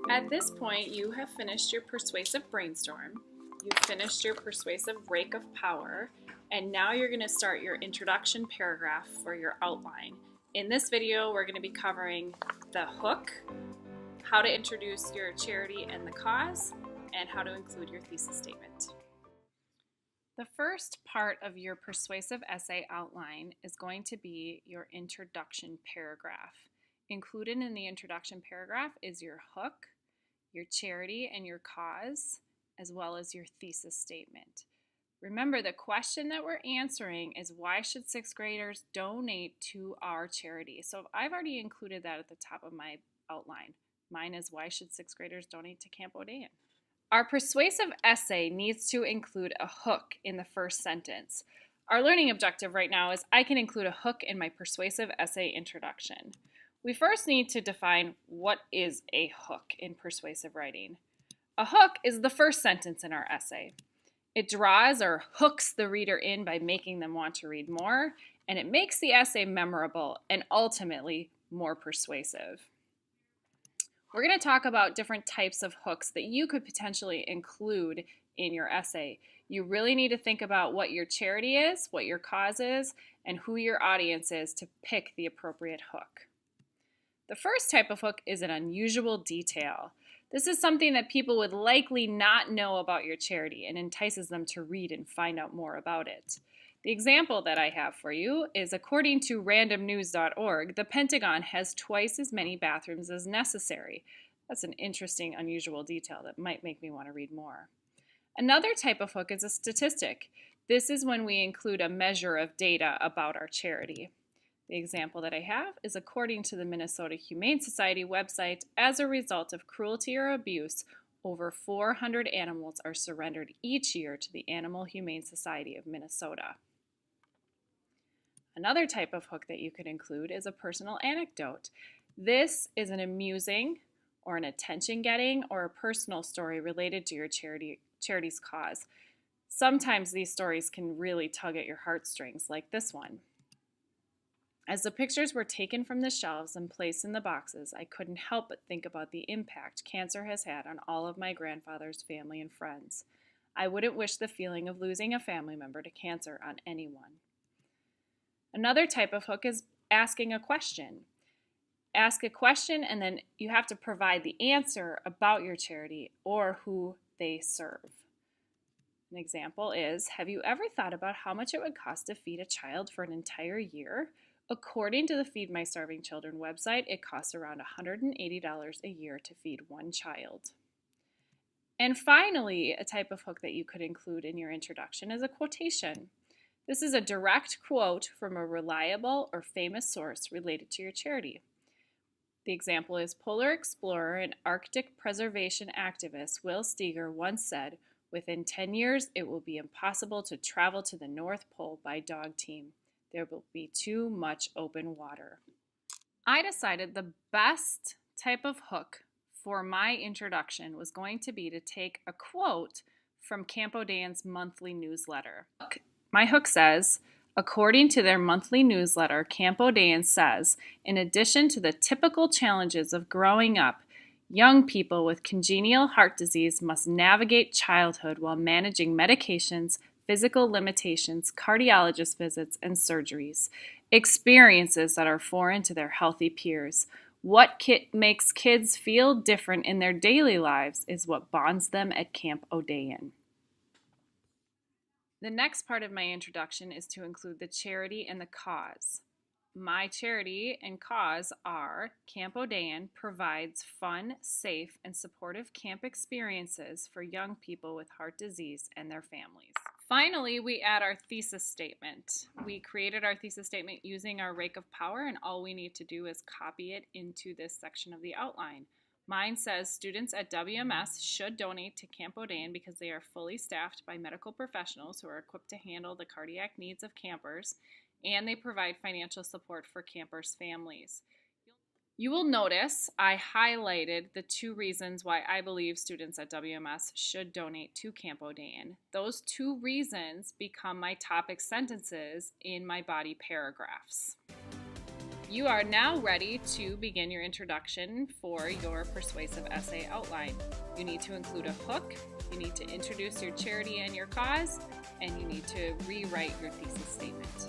At this point, you have finished your persuasive brainstorm, you've finished your persuasive rake of power, and now you're going to start your introduction paragraph for your outline. In this video, we're going to be covering the hook, how to introduce your charity and the cause, and how to include your thesis statement. The first part of your persuasive essay outline is going to be your introduction paragraph. Included in the introduction paragraph is your hook, your charity and your cause, as well as your thesis statement. Remember, the question that we're answering is why should sixth graders donate to our charity? So I've already included that at the top of my outline. Mine is why should sixth graders donate to Camp Odean? Our persuasive essay needs to include a hook in the first sentence. Our learning objective right now is I can include a hook in my persuasive essay introduction. We first need to define what is a hook in persuasive writing. A hook is the first sentence in our essay. It draws or hooks the reader in by making them want to read more, and it makes the essay memorable and ultimately more persuasive. We're going to talk about different types of hooks that you could potentially include in your essay. You really need to think about what your charity is, what your cause is, and who your audience is to pick the appropriate hook. The first type of hook is an unusual detail. This is something that people would likely not know about your charity and entices them to read and find out more about it. The example that I have for you is, according to randomnews.org, the Pentagon has twice as many bathrooms as necessary. That's an interesting, unusual detail that might make me want to read more. Another type of hook is a statistic. This is when we include a measure of data about our charity. The example that I have is, according to the Minnesota Humane Society website, as a result of cruelty or abuse, over 400 animals are surrendered each year to the Animal Humane Society of Minnesota. Another type of hook that you could include is a personal anecdote. This is an amusing or an attention-getting or a personal story related to your charity's cause. Sometimes these stories can really tug at your heartstrings, like this one. As the pictures were taken from the shelves and placed in the boxes, I couldn't help but think about the impact cancer has had on all of my grandfather's family and friends. I wouldn't wish the feeling of losing a family member to cancer on anyone. Another type of hook is asking a question. Ask a question and then you have to provide the answer about your charity or who they serve. An example is, have you ever thought about how much it would cost to feed a child for an entire year? According to the Feed My Starving Children website, it costs around $180 a year to feed one child. And finally, a type of hook that you could include in your introduction is a quotation. This is a direct quote from a reliable or famous source related to your charity. The example is, polar explorer and Arctic preservation activist Will Steger once said, "Within 10 years, it will be impossible to travel to the North Pole by dog team. There will be too much open water." I decided the best type of hook for my introduction was going to be to take a quote from Camp Odean's monthly newsletter. My hook says, according to their monthly newsletter, Camp Odean says, in addition to the typical challenges of growing up, young people with congenital heart disease must navigate childhood while managing medications, physical limitations, cardiologist visits, and surgeries, experiences that are foreign to their healthy peers. What makes kids feel different in their daily lives is what bonds them at Camp Odean. The next part of my introduction is to include the charity and the cause. My charity and cause are Camp Odean provides fun, safe, and supportive camp experiences for young people with heart disease and their families. Finally, we add our thesis statement. We created our thesis statement using our rake of power, and all we need to do is copy it into this section of the outline. Mine says students at WMS should donate to Camp Odean because they are fully staffed by medical professionals who are equipped to handle the cardiac needs of campers, and they provide financial support for campers' families. You will notice I highlighted the 2 reasons why I believe students at WMS should donate to Camp Odean. Those 2 reasons become my topic sentences in my body paragraphs. You are now ready to begin your introduction for your persuasive essay outline. You need to include a hook, you need to introduce your charity and your cause, and you need to rewrite your thesis statement.